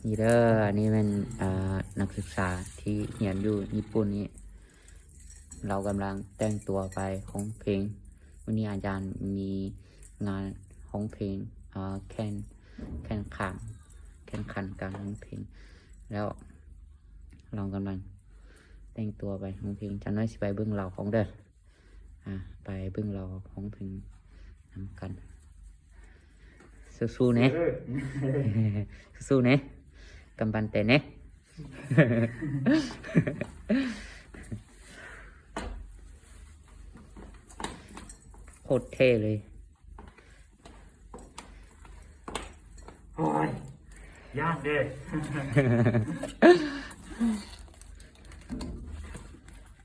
นี่เด้ออันนี้เป็นนักศึกษาที่เรียนอยู่ญี่ปุ่นนี้เรากำลังแต่งตัวไปร้องเพลงวันนี้อาจารย์มีงานร้องเพลงแข่งขันการร้องเพลงแล้วเรากำลังแต่งตัวไปร้องเพลงจะน้อยสิไปเบื้องเราของเด้อไปเบื้องเราร้องเพลงนำกันสู้ๆเนี่ยสู้ๆเนี่ยกำบันเตเนี่ยโคตรเท่เลยโอ้ยยากเด้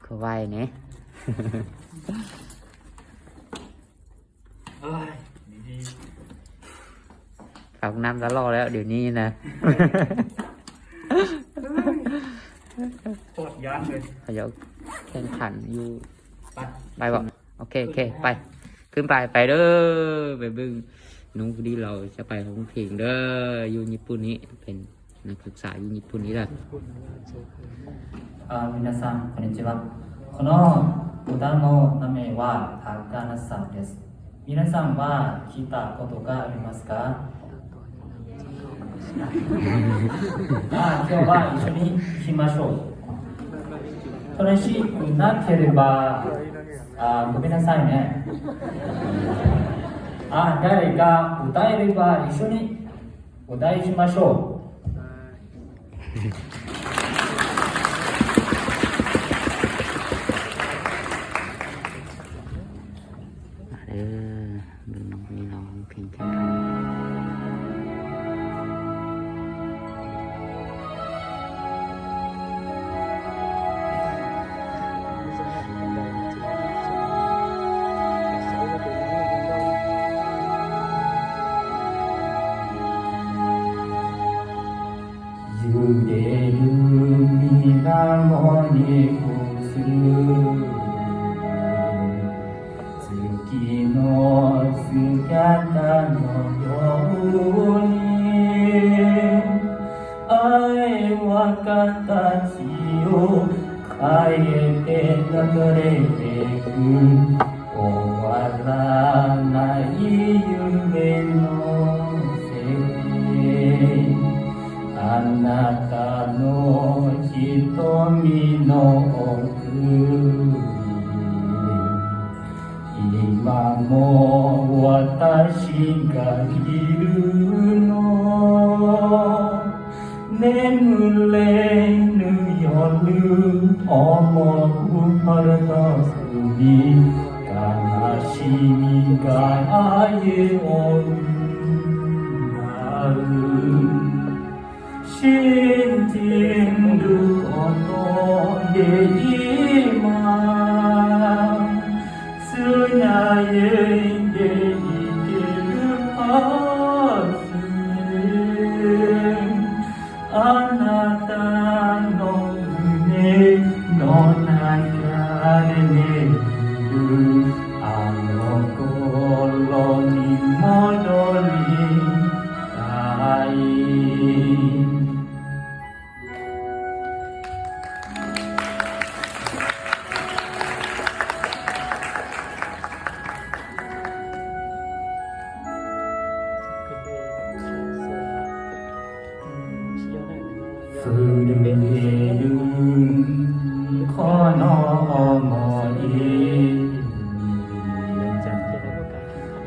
เขาไหวเนี่ยเอ้ยดีอาบน้ำตลอดแล้วเดี๋ยวนี้นะโคตรยากเลยเขาจะแข่งขันอยู่ไปบอกโอเคไปขึ้นไปเด้อไปบึ้งน้องพอดีเราจะไปร้องเพลงเด้ออยู่ญี่ปุ่นนี้เป็นนักศึกษาอยู่ญี่ปุ่นนี้แหละ皆さんこんにちは。この歌の名前はハガナさんです。皆さんは聞いたことがありますか？今日は一緒に弾きましょう。それしなければごめんなさいね。誰が歌えれば一緒にお題しましょう。มีน้องเพลงแข่งขัน揺れる水面に映る月の姿のように愛は形を変えて流れてく終わらない夢のせいあなたの瞳の奥今も私がいるの眠れぬ夜思うパラダイスに悲しみが愛をなう信じることで今つないでいけるはずあなたの胸の中で眠るあの頃に戻りたい震えるこの想い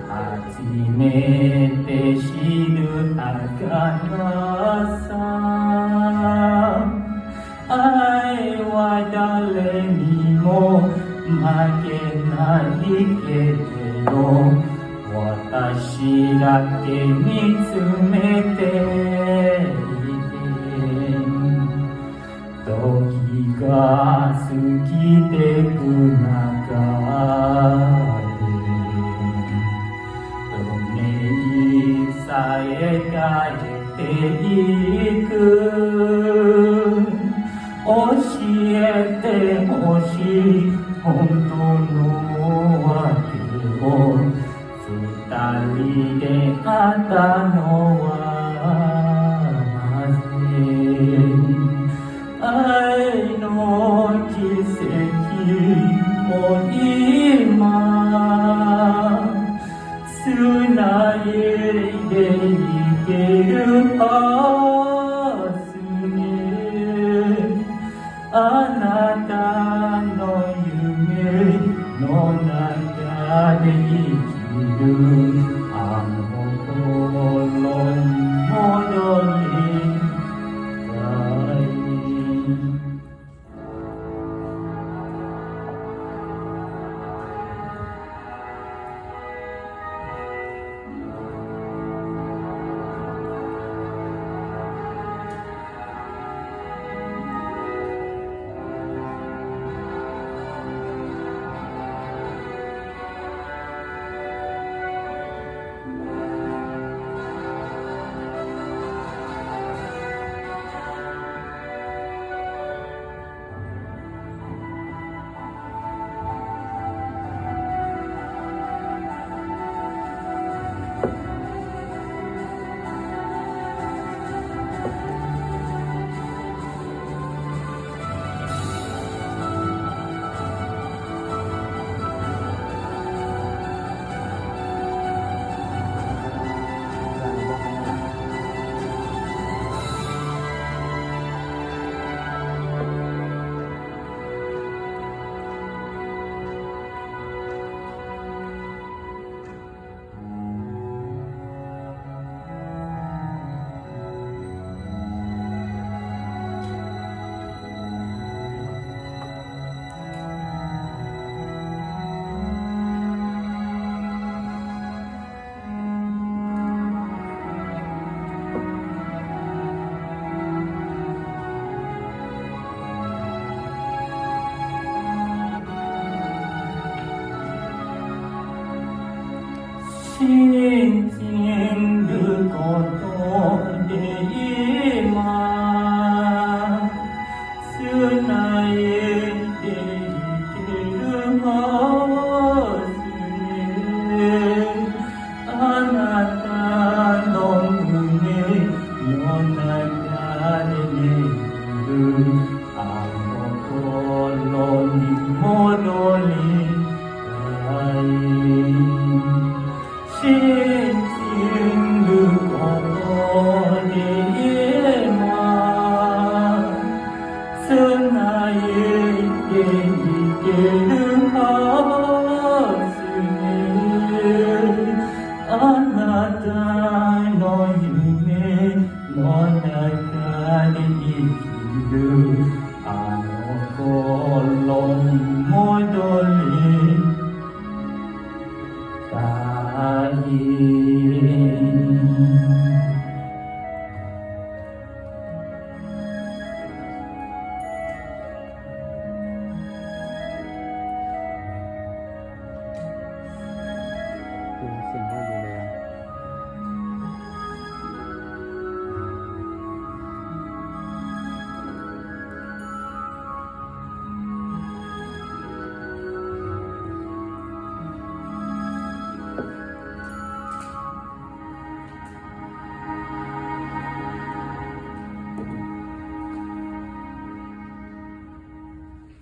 初めて知る儚さ愛は誰にも負けないけれど私だけ見つめて時が過ぎてく中でどめきさえ変えていく教えてほしい本当のわけを二人で会ったのはなぜ信じることで今つないでいけるはずねあなたの胸の中で眠るあの頃に戻りたい信じることで今つないでいけるはずねあなたの夢の中で生きるあの頃に戻りたいเสียงเขาอยู่เลย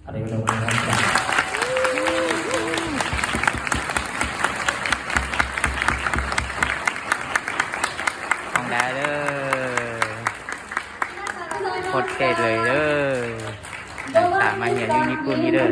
ありがとうございました。ของแดเด้อโคตรเท่เลยเด้อนักศึกษามาเรียนอยู่ญี่ปุ่นนี่เด้อ